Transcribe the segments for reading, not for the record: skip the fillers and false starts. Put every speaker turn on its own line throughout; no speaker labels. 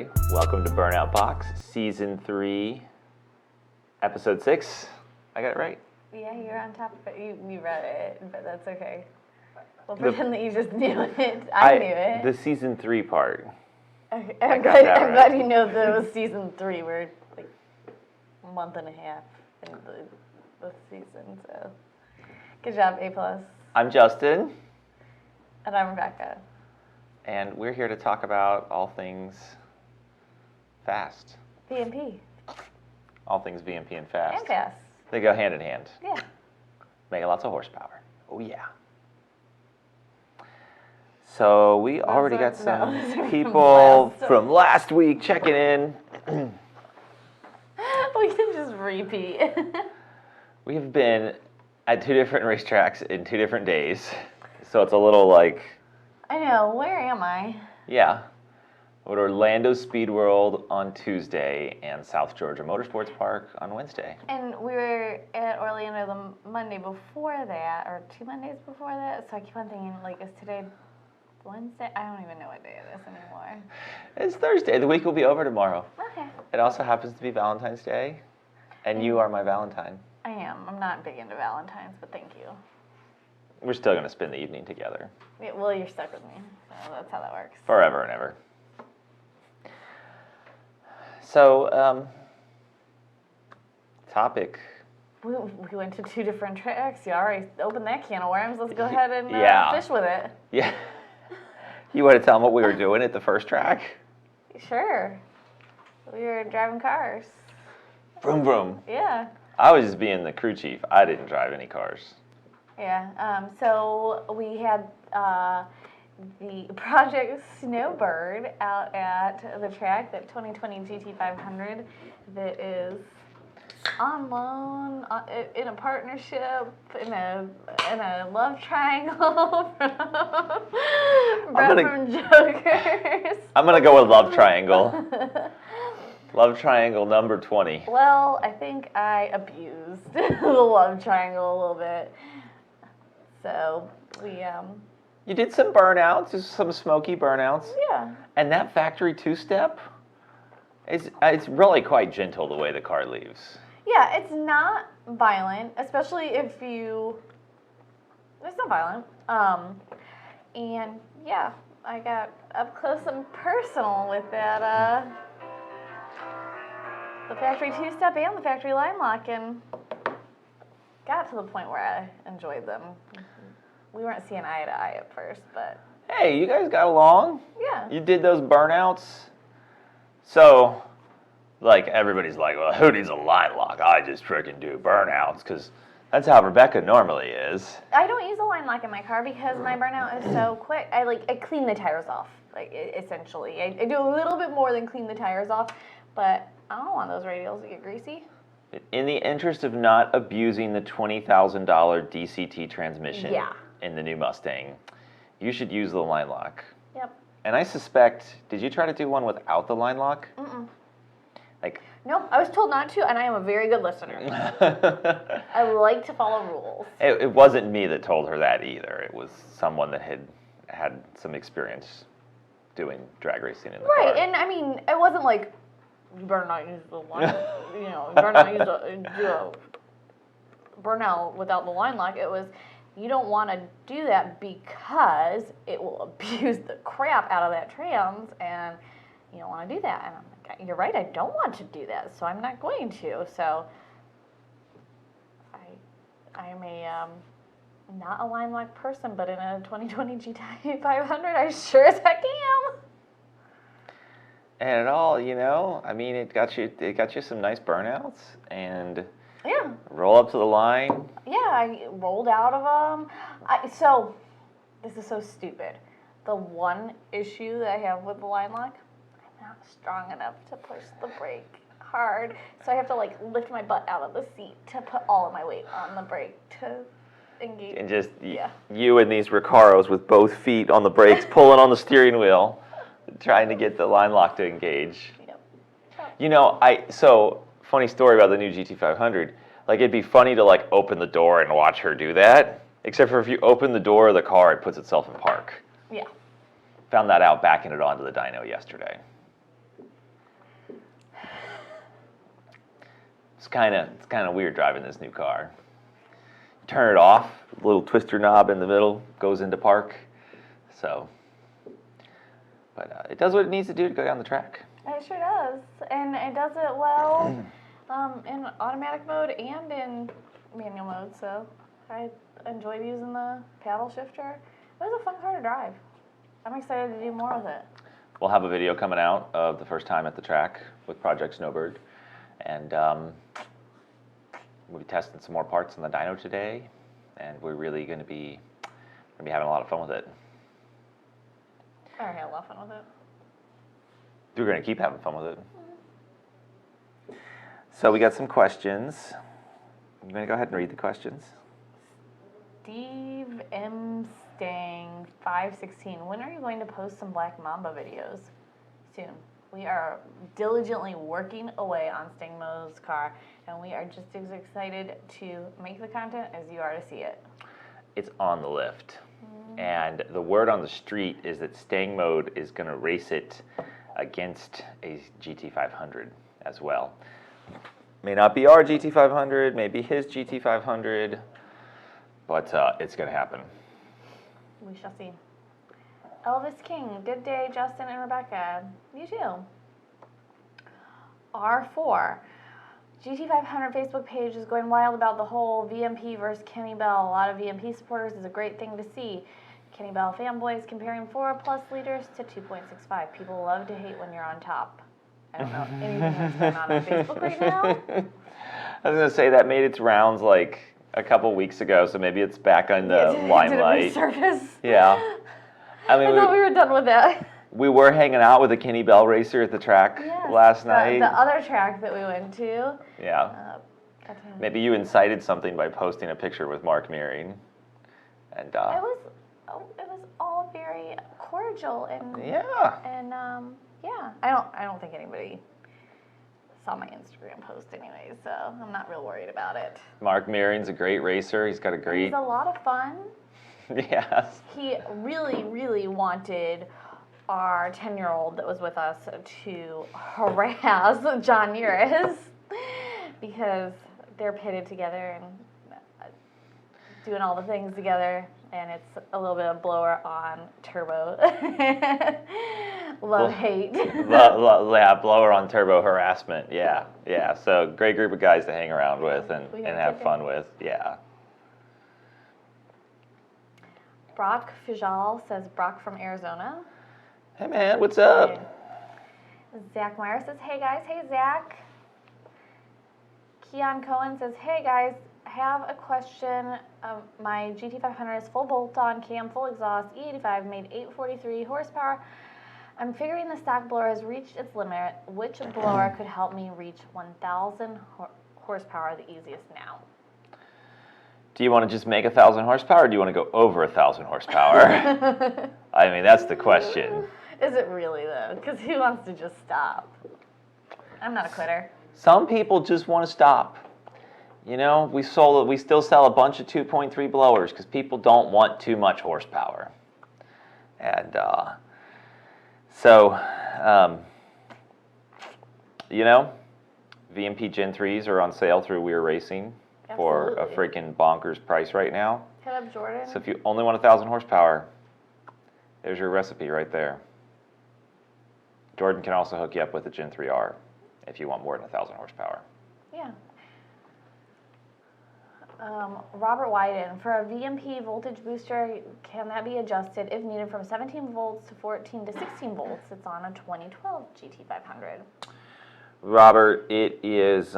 everybody. Welcome to Burnout Box, Season 3, Episode 6. I got it right?
Yeah, you're on top of it. You read it, but that's okay. We'll pretend that you just knew it. I knew it.
The Season 3 part.
Okay. I'm glad you know that it was Season 3. We're like a month and a half into the season, so good job, A+.
I'm Justin.
And I'm Rebecca.
And we're here to talk about all things fast.
VMP.
All things VMP and fast.
And fast.
They go hand in hand.
Yeah.
Making lots of horsepower. Oh, yeah. So we already got some people from last week checking in.
We can just repeat.
We have been at 2 different racetracks in 2 different days. So it's a little like...
I know. Where am I?
Yeah. We're at Orlando Speed World on Tuesday and South Georgia Motorsports Park on Wednesday.
And we were at Orlando the Monday before that, or 2 Mondays before that. So I keep on thinking, like, is today Wednesday? I don't even know what day it is anymore.
It's Thursday. The week will be over tomorrow.
Okay.
It also happens to be Valentine's Day, and you are my Valentine.
I am. I'm not big into Valentine's, but thank you.
We're still going to spend the evening together.
Yeah, well, you're stuck with me, so that's how that works.
Forever and ever. So, topic.
We went to 2 different tracks. You already opened that can of worms. Let's go ahead and fish with it.
Yeah. You want to tell them what we were doing at the first track?
Sure. We were driving cars.
Vroom, vroom.
Yeah.
I was just being the crew chief. I didn't drive any cars.
Yeah. So we had the Project Snowbird out at the track, that 2020 GT500 that is on loan, in a partnership, in a love triangle from Jokers.
I'm gonna go with love triangle. Love triangle number 20.
Well, I think I abused the love triangle a little bit. So we
You did some burnouts, just some smoky burnouts.
Yeah.
And that factory 2-step, it's really quite gentle the way the car leaves.
Yeah, it's not violent, especially if you... It's not violent. And yeah, I got up close and personal with that, the factory 2-step and the factory line lock, and got to the point where I enjoyed them. We weren't seeing eye to eye at first, but...
Hey, you guys got along.
Yeah.
You did those burnouts. So, like, everybody's like, well, who needs a line lock? I just freaking do burnouts, because that's how Rebecca normally is.
I don't use a line lock in my car because my burnout is so quick. I clean the tires off, essentially. I do a little bit more than clean the tires off, but I don't want those radials to get greasy.
In the interest of not abusing the $20,000 DCT transmission in the new Mustang, you should use the line lock.
Yep.
And I suspect, did you try to do one without the line lock?
Mm-mm.
Like,
no, I was told not to, and I am a very good listener. I like to follow rules.
It wasn't me that told her that either. It was someone that had some experience doing drag racing in the car.
Right, and I mean, it wasn't like, you better not use the line, you better not do a burnout without the line lock. It was, you don't want to do that because it will abuse the crap out of that trans, and you don't want to do that. And I'm like, you're right, I don't want to do that, so I'm not going to. So I'm a not a line lock person, but in a 2020 GT500, I sure as heck am.
And it all, I mean, it got you some nice burnouts, and
yeah,
roll up to the line.
Yeah, I rolled out of them. So this is so stupid. The one issue that I have with the line lock, I'm not strong enough to push the brake hard, so I have to lift my butt out of the seat to put all of my weight on the brake to engage. And
just you and these Recaros with both feet on the brakes, pulling on the steering wheel, trying to get the line lock to engage. Yep. So funny story about the new GT500. Like, it'd be funny to open the door and watch her do that. Except for if you open the door of the car, it puts itself in park.
Yeah.
Found that out backing it onto the dyno yesterday. kind of weird driving this new car. Turn it off, little twister knob in the middle goes into park. So, but it does what it needs to do to go down the track.
It sure does, and it does it well in automatic mode and in manual mode. So I enjoyed using the paddle shifter. It was a fun car to drive. I'm excited to do more with it.
We'll have a video coming out of the first time at the track with Project Snowbird, and we'll be testing some more parts in the dyno today, and we're really going to be having a lot of fun with it.
I already had a lot of fun with it.
We're going to keep having fun with it. So we got some questions. I'm going to go ahead and read the questions.
Steve M. Stang 516. When are you going to post some Black Mamba videos? Soon. We are diligently working away on Stangmo's car, and we are just as excited to make the content as you are to see it.
It's on the lift. And the word on the street is that Stang Mode is going to race it against a GT500 as well. May not be our GT500, maybe his GT500, but it's going to happen.
We shall see. Elvis King, good day, Justin and Rebecca. You too. R4. GT500 Facebook page is going wild about the whole VMP versus Kenny Bell. A lot of VMP supporters is a great thing to see. Kenny Bell fanboys comparing 4+ liters to 2.65. People love to hate when you're on top. I don't know anything that's going on Facebook right now.
I was going to say that made its rounds like a couple weeks ago, so maybe it's back on the limelight.
Did it resurface?
Yeah. I mean,
I thought we were done with that.
We were hanging out with a Kenny Bell racer at the track last night.
The other track that we went to.
Yeah. Maybe you incited something by posting a picture with Mark Meering. And
it was all very cordial and
yeah.
And yeah, I don't think anybody saw my Instagram post anyway, so I'm not real worried about it.
Mark Meering's a great racer. He's got a great.
He's a lot of fun.
Yes.
He really, really wanted our 10-year-old that was with us to harass John Uris because they're pitted together and doing all the things together, and it's a little bit of blower on turbo. Love, hate.
Yeah, blower on turbo harassment. Yeah. So great group of guys to hang around with and have fun with. Yeah.
Brock Fijal says, Brock from Arizona.
Hey man, what's up?
Hey. Zach Meyer says, hey guys. Hey Zach. Keon Cohen says, hey guys, have a question. My GT500 is full bolt-on cam, full exhaust, E85, made 843 horsepower. I'm figuring the stock blower has reached its limit. Which blower could help me reach 1,000 horsepower the easiest now?
Do you want to just make 1,000 horsepower, or do you want to go over 1,000 horsepower? I mean, that's the question.
Is it really, though? Because who wants to just stop? I'm not a quitter.
Some people just want to stop. You know, we still sell a bunch of 2.3 blowers because people don't want too much horsepower. And you know, VMP Gen 3s are on sale through Weir Racing. For a freaking bonkers price right now.
Hit up Jordan.
So if you only want 1,000 horsepower, there's your recipe right there. Jordan can also hook you up with a Gen 3R if you want more than 1,000 horsepower.
Yeah. Robert Wyden, for a VMP voltage booster, can that be adjusted if needed from 17 volts to 14 to 16 volts? It's on a 2012 GT500.
Robert, it is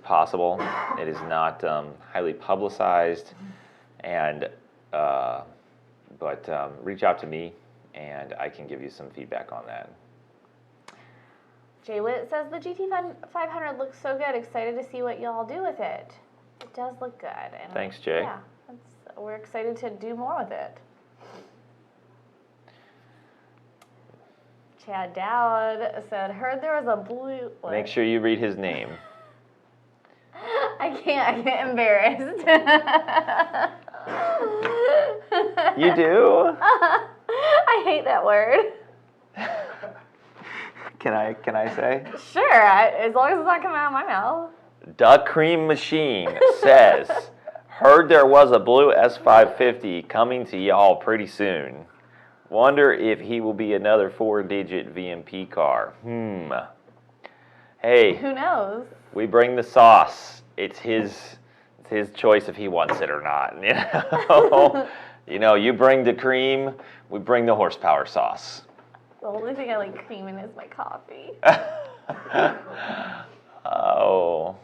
possible. It is not highly publicized, and but reach out to me, and I can give you some feedback on that.
Jay Witt says the GT500 looks so good. Excited to see what y'all do with it. It does look good. And
thanks, Jay.
Yeah, we're excited to do more with it. Chad Dowd said, heard there was a blue... What?
Make sure you read his name.
I get embarrassed.
You do?
I hate that word.
Can I say?
Sure, as long as it's not coming out of my mouth.
Duck Cream Machine says, heard there was a blue S550 coming to y'all pretty soon. Wonder if he will be another 4-digit VMP car. Hey.
Who knows?
We bring the sauce. It's his choice if he wants it or not. You bring the cream, we bring the horsepower sauce.
The only thing I like cream in is my coffee.
Oh.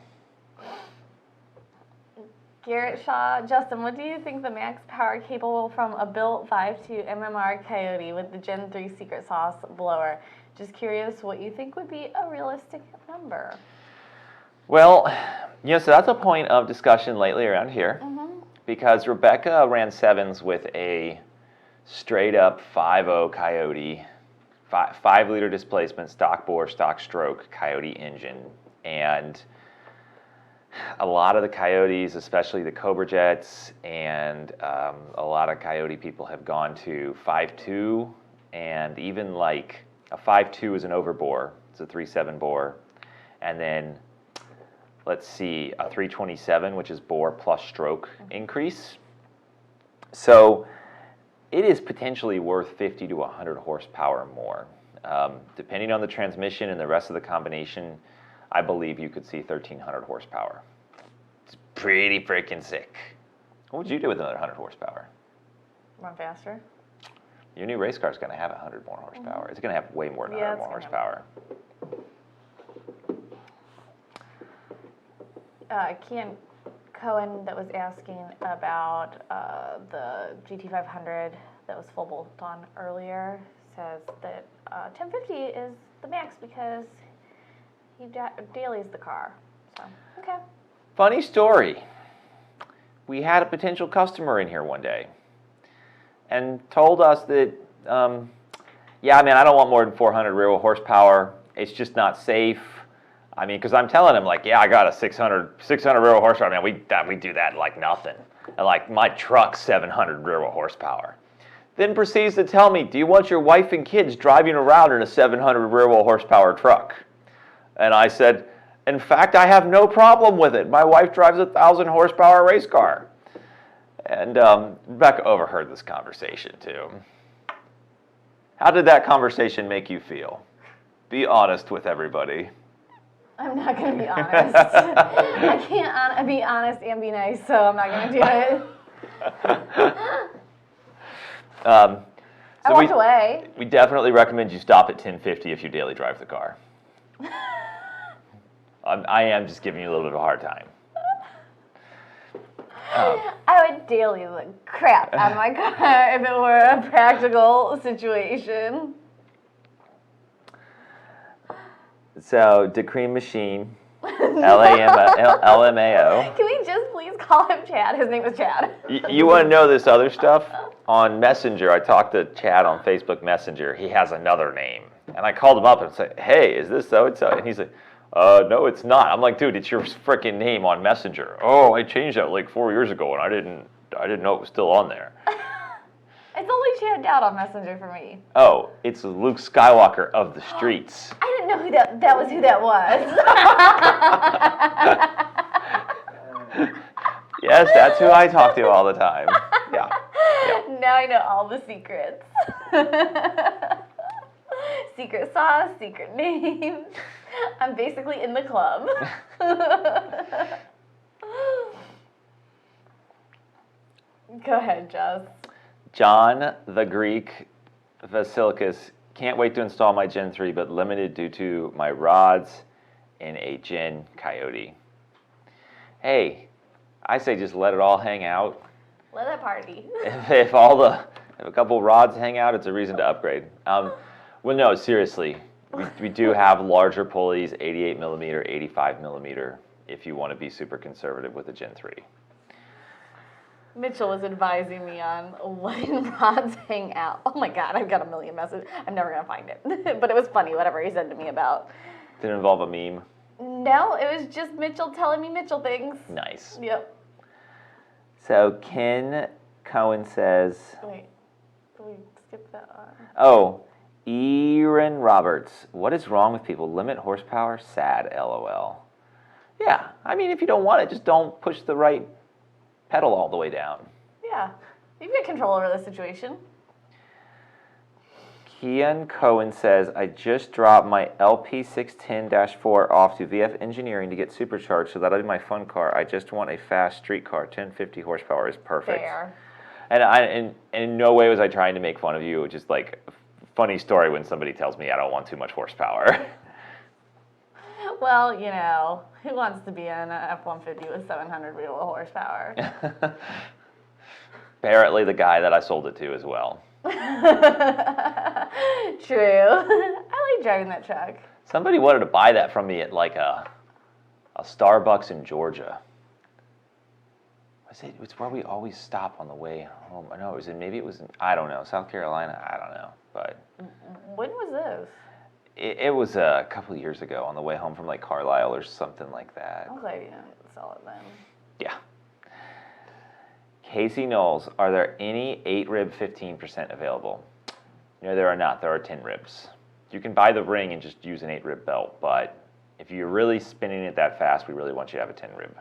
Garrett Shaw, Justin, what do you think the max power capable from a built 5.2 MMR Coyote with the Gen 3 secret sauce blower? Just curious what you think would be a realistic number.
Well, so that's a point of discussion lately around here because Rebecca ran 7s with a straight up 5.0 Coyote, 5-liter displacement, stock bore, stock stroke Coyote engine. And a lot of the Coyotes, especially the Cobra Jets, and a lot of Coyote people have gone to 5.2, and even like a 5.2 is an overbore. It's a 3.7 bore. And then, let's see, a 327, which is bore plus stroke increase. So it is potentially worth 50 to 100 horsepower more. Depending on the transmission and the rest of the combination, I believe you could see 1,300 horsepower. It's pretty freaking sick. What would you do with another 100 horsepower?
Run faster.
Your new race car is going to have 100 more horsepower. It's going to have way more than 100 more horsepower.
Ken Cohen that was asking about the GT500 that was full bolt on earlier says that 1050 is the max because he dailies the car. So, okay.
Funny story. We had a potential customer in here one day and told us that, yeah, man, I don't want more than 400 real horsepower. It's just not safe. I mean, because I'm telling him, like, yeah, I got a 600 real horsepower. Man, we do that like nothing. And like, my truck's 700 real horsepower. Then proceeds to tell me, do you want your wife and kids driving around in a 700 rear wheel horsepower truck? And I said, in fact, I have no problem with it. My wife drives a 1,000 horsepower race car. And Rebecca overheard this conversation too. How did that conversation make you feel? Be honest with everybody.
I'm not going to be honest. I can't be honest and be nice, so I'm not going to do it. I walked away.
We definitely recommend you stop at 1050 if you daily drive the car. I am just giving you a little bit of a hard time.
I would daily the crap out of my car if it were a practical situation.
So, Decream Machine, LMAO.
Can we just please call him Chad? His name is Chad.
You want to know this other stuff? On Messenger, I talked to Chad on Facebook Messenger. He has another name. And I called him up and said, hey, is this so-and-so? And he's like, no, it's not. I'm like, dude, it's your freaking name on Messenger. Oh, I changed that like 4 years ago, and I didn't know it was still on there.
It's only Chad Dowd on Messenger for me.
Oh, it's Luke Skywalker of the streets.
I didn't know who that was. Who that was.
Yes, that's who I talk to all the time. Yeah.
Now I know all the secrets. Secret sauce, secret names. I'm basically in the club. Go ahead, Jess.
John the Greek Vasilikis, can't wait to install my Gen 3, but limited due to my rods in a Gen Coyote. Hey, I say just let it all hang out.
Let it party.
If a couple rods hang out, it's a reason to upgrade. Well, no, seriously, we do have larger pulleys, 88 millimeter, 85 millimeter, if you want to be super conservative with a Gen 3.
Mitchell was advising me on letting rods hang out. Oh my God, I've got a million messages. I'm never going to find it. But it was funny, whatever he said to me about.
Did it involve a meme?
No, it was just Mitchell telling me Mitchell things.
Nice.
Yep.
So Ken Cohen says...
Wait, did we skip that?
Oh, Erin Roberts, what is wrong with people? Limit horsepower? Sad, LOL. Yeah, I mean, if you don't want it, just don't push the right pedal all the way down.
Yeah, you've got control over the situation.
Kian Cohen says, I just dropped my LP610-4 off to VF Engineering to get supercharged, so that'll be my fun car. I just want a fast street car. 1050 horsepower is perfect.
Fair.
And in no way was I trying to make fun of you. It's just like a funny story when somebody tells me I don't want too much horsepower.
Well, you know, who wants to be in an F-150 with 700 wheel horsepower?
Apparently the guy that I sold it to as well.
True. I like driving that truck.
Somebody wanted to buy that from me at like a Starbucks in Georgia. It's where we always stop on the way home. I know it was I don't know, South Carolina. I don't know, but
when was this?
It was a couple of years ago on the way home from like Carlisle or something like that.
I'm glad you didn't sell it then.
Yeah. Casey Knowles, are there any 8-rib 15% available? No, there are not. There are 10 ribs. You can buy the ring and just use an 8-rib belt, but if you're really spinning it that fast, we really want you to have a 10-rib.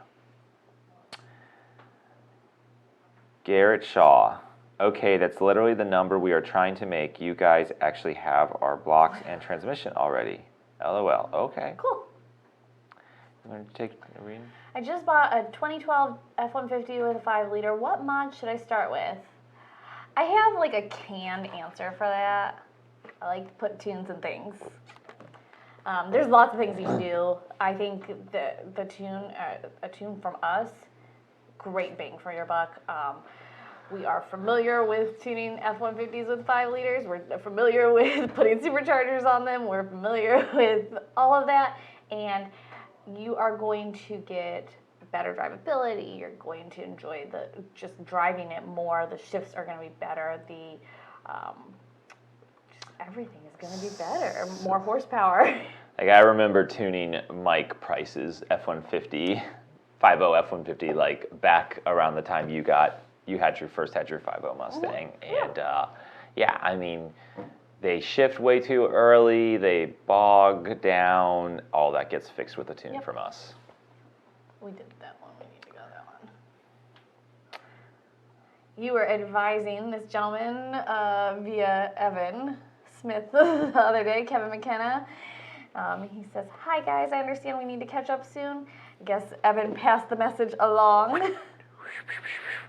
Garrett Shaw. Okay, that's literally the number we are trying to make. You guys actually have our blocks and transmission already. LOL. Okay.
Cool.
You want to take a reading?
I just bought a 2012 F-150 with a 5-liter. What mod should I start with? I have like a canned answer for that. I like to put tunes and things. There's lots of things you can do. I think the tune, a tune from us, great bang for your buck. We are familiar with tuning F-150s with 5 liters. We're familiar with putting superchargers on them. We're familiar with all of that. And you are going to get better drivability. You're going to enjoy just driving it more. The shifts are going to be better. Just everything is going to be better. More horsepower.
Like I remember tuning Mike Price's F-150, 5.0 F-150, like back around the time you had your 5.0 Mustang, and yeah, I mean, they shift way too early, they bog down, all that gets fixed with a tune from us.
We did that one, we need to go that one. You were advising this gentleman via Evan Smith the other day, Kevin McKenna. He says, hi guys, I understand we need to catch up soon. I guess Evan passed the message along.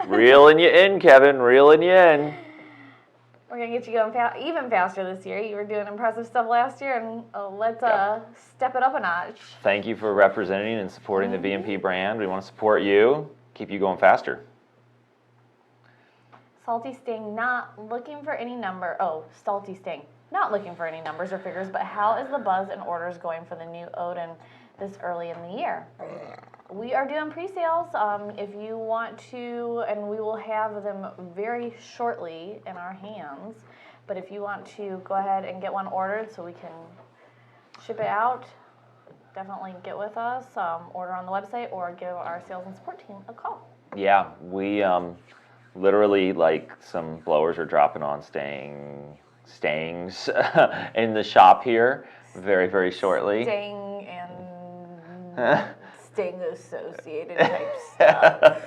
Reeling you in, Kevin, reeling you in.
We're going to get you going even faster this year. You were doing impressive stuff last year, and let's step it up a notch.
Thank you for representing and supporting the VMP brand. We want to support you, keep you going faster.
Salty Sting not looking for any Salty Sting not looking for any numbers or figures, but how is the buzz and orders going for the new Odin this early in the year? We are doing pre-sales. If you want to, and we will have them very shortly in our hands, but if you want to go ahead and get one ordered so we can ship it out, definitely get with us, order on the website, or give our sales and support team a call.
Yeah, we literally, like, some blowers are dropping on Stangs in the shop here very, very shortly.
Sting and Sting associated type stuff.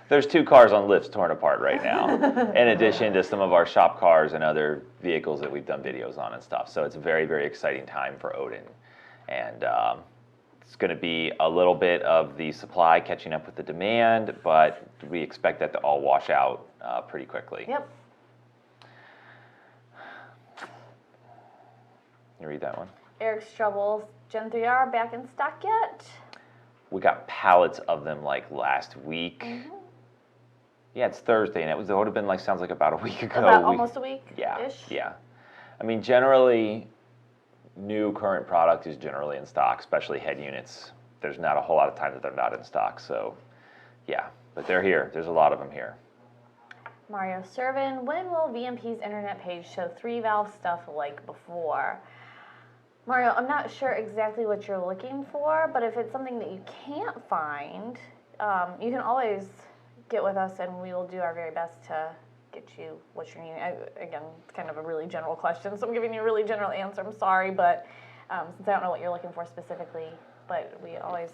There's 2 cars on lifts torn apart right now, in addition to some of our shop cars and other vehicles that we've done videos on and stuff. So it's a very, very exciting time for Odin. And it's going to be a little bit of the supply catching up with the demand, but we expect that to all wash out pretty quickly.
Yep.
You read that one?
Eric Strubble's Gen 3R back in stock yet?
We got pallets of them like last week. Mm-hmm. Yeah, it's Thursday, and it would have been like, sounds like about a week ago.
Almost a week-ish?
Yeah. I mean, generally, new current product is generally in stock, especially head units. There's not a whole lot of time that they're not in stock, so yeah. But they're here. There's a lot of them here.
Mario Servin, when will VMP's internet page show 3-valve stuff like before? Mario, I'm not sure exactly what you're looking for, but if it's something that you can't find, you can always get with us and we will do our very best to get you what you need. Again, it's kind of a really general question, so I'm giving you a really general answer. I'm sorry, but since I don't know what you're looking for specifically, but we always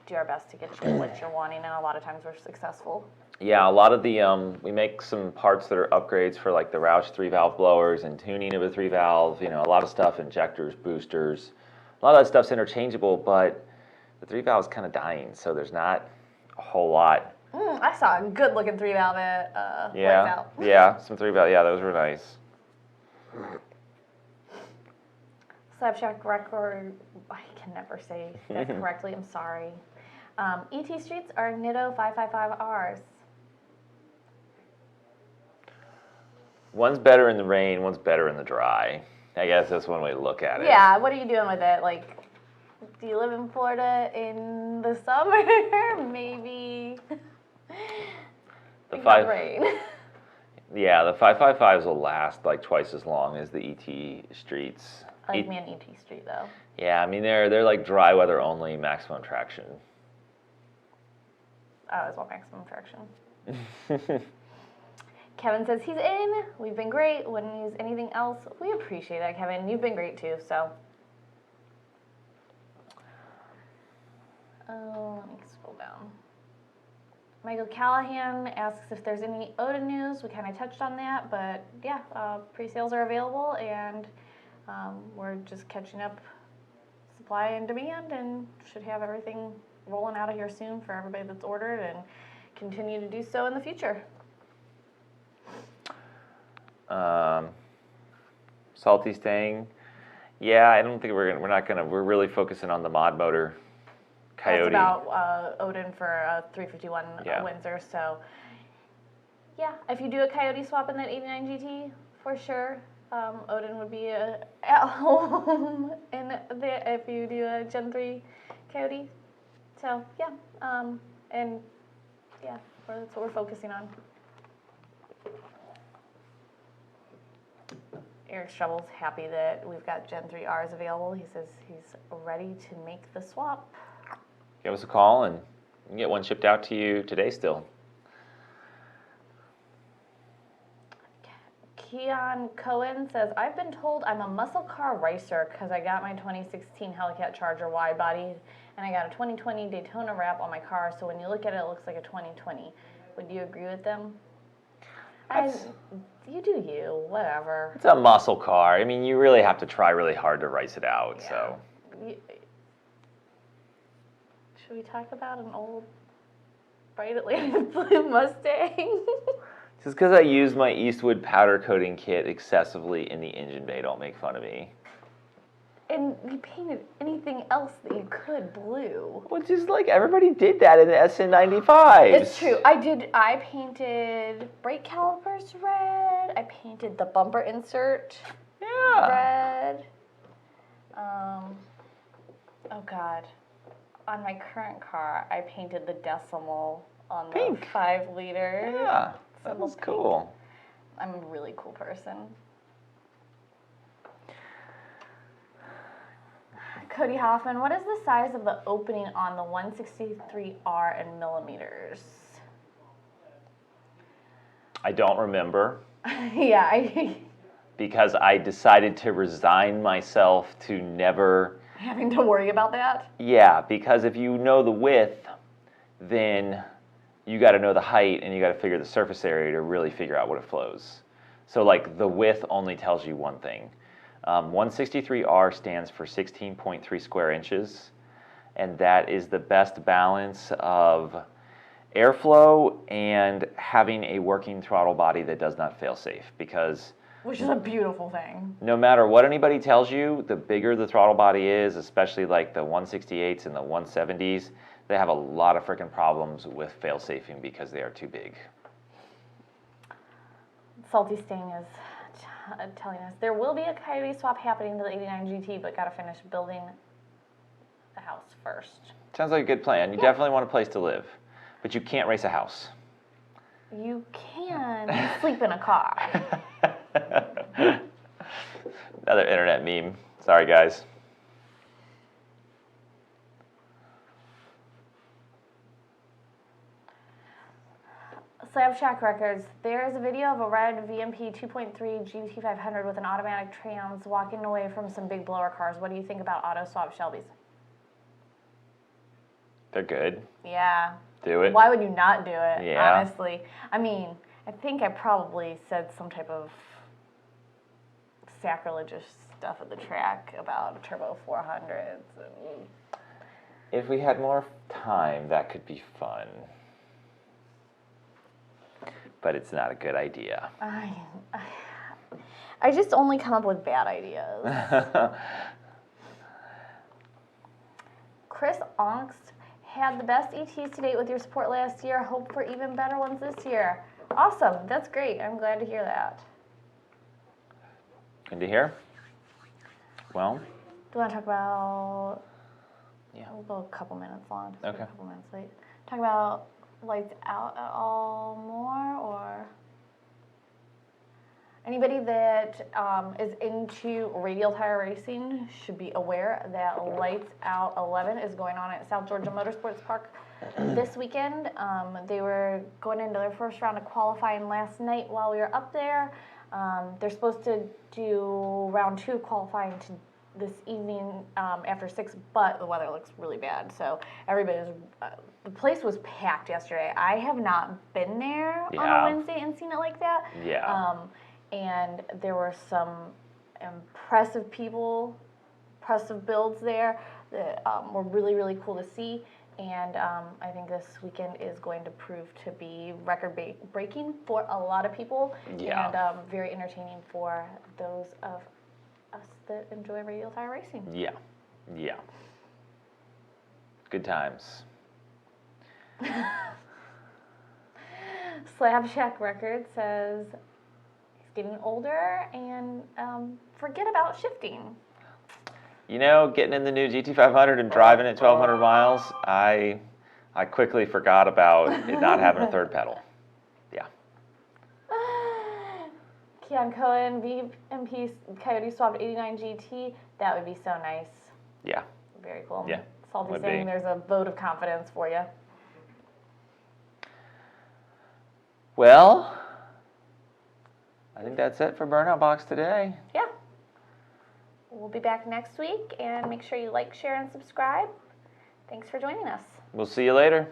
do our best to get you what you're wanting, and a lot of times we're successful.
Yeah, a lot of the, we make some parts that are upgrades for like the Roush 3-valve blowers and tuning of a 3-valve, a lot of stuff, injectors, boosters. A lot of that stuff's interchangeable, but the 3-valve's kind of dying, so there's not a whole lot.
I saw a good looking 3-valve at
Yeah, yeah, some 3-valve, yeah, those were nice.
Slapshot record, I can never say that correctly, I'm sorry. ET Streets are Nitto 555Rs.
One's better in the rain, one's better in the dry. I guess that's one way to look at it.
Yeah, what are you doing with it? Like, do you live in Florida in the summer? Maybe.
The
rain.
Yeah, the 555s will last like twice as long as the ET Streets.
I like me an ET Street though.
Yeah, I mean they're like dry weather only, maximum traction.
I always want maximum traction. Kevin says he's in. We've been great. Wouldn't use anything else. We appreciate that, Kevin. You've been great too. So, let me scroll down. Michael Callahan asks if there's any Odin news. We kind of touched on that, but yeah, pre-sales are available, and we're just catching up supply and demand, and should have everything rolling out of here soon for everybody that's ordered, and continue to do so in the future.
Salty staying. Yeah, I don't think we're really focusing on the mod motor. Coyote.
That's about Odin for a 351 Windsor. So, yeah, if you do a Coyote swap in that 89 GT, for sure, Odin would be at home if you do a Gen 3 Coyote. So, yeah, and yeah, that's what we're focusing on. Eric Shovel's happy that we've got Gen 3Rs available. He says he's ready to make the swap.
Give us a call and you can get one shipped out to you today still.
Keon Cohen says, I've been told I'm a muscle car racer because I got my 2016 Hellcat Charger wide body and I got a 2020 Daytona wrap on my car, so when you look at it, it looks like a 2020. Would you agree with them? You do you, whatever.
It's a muscle car. I mean, you really have to try really hard to race it out,
yeah.
so.
Should we talk about an old bright Atlantic blue Mustang?
Just because I used my Eastwood powder coating kit excessively in the engine bay, don't make fun of me.
And you painted anything else that you could blue.
Well, just like everybody did that in the SN95s.
It's true. I painted brake calipers red. I painted the bumper insert red. Oh God. On my current car, I painted the decimal on the 5 liter.
Yeah, that was cool.
I'm a really cool person. Cody Hoffman, what is the size of the opening on the 163R in millimeters?
I don't remember.
Yeah.
Because I decided to resign myself to never...
Having to worry about that?
Yeah, because if you know the width, then you got to know the height and you got to figure the surface area to really figure out what it flows. So like the width only tells you one thing. 163R stands for 16.3 square inches, and that is the best balance of airflow and having a working throttle body that does not fail safe, because
which is a beautiful thing.
No matter what anybody tells you, the bigger the throttle body is, especially like the 168s and the 170s, they have a lot of freaking problems with fail-safing because they are too big.
Salty Sting is telling us there will be a Coyote swap happening to the 89 GT, but got to finish building the house first.
Sounds like a good plan. You definitely want a place to live, but you can't race a house.
You can sleep in a car.
Another internet meme. Sorry, guys.
Slab Shack Records. There's a video of a red VMP 2.3 GT500 with an automatic trans walking away from some big blower cars. What do you think about auto swap Shelbys?
They're good.
Yeah.
Do it.
Why would you not do it,
Yeah.
honestly? I mean, I think I probably said some type of sacrilegious stuff at the track about turbo 400s. And
If we had more time, that could be fun. But it's not a good idea.
I just only come up with bad ideas. Chris Ongst had the best ETs to date with your support last year. Hope for even better ones this year. Awesome. That's great. I'm glad to hear that.
Good to hear. Well,
Do you want to talk about...
Yeah.
We'll go a couple minutes long. Just
Okay.
A couple minutes late. Talk about lights out at all more, or... Anybody that is into radial tire racing should be aware that Lights Out 11 is going on at South Georgia Motorsports Park this weekend. They were going into their first round of qualifying last night while we were up there. They're supposed to do round 2 qualifying this evening after 6, but the weather looks really bad. So the place was packed yesterday. I have not been there on a Wednesday and seen it like that.
Yeah.
And there were some impressive builds there that were really, really cool to see. And I think this weekend is going to prove to be record-breaking for a lot of people.
Yeah.
And very entertaining for those of us that enjoy radial tire racing.
Yeah. Yeah. Good times.
Slab Shack Records says getting older and forget about shifting.
You know, getting in the new GT500 and driving at 1,200 miles, I quickly forgot about it not having a third pedal. Yeah.
Keon Cohen, VMP Coyote swapped 89 GT. That would be so nice.
Yeah.
Very cool.
Yeah,
Salty
would
saying
be.
there's a vote of confidence for you.
Well, I think that's it for Burnout Box today.
Yeah. We'll be back next week, and make sure you like, share, and subscribe. Thanks for joining us.
We'll see you later.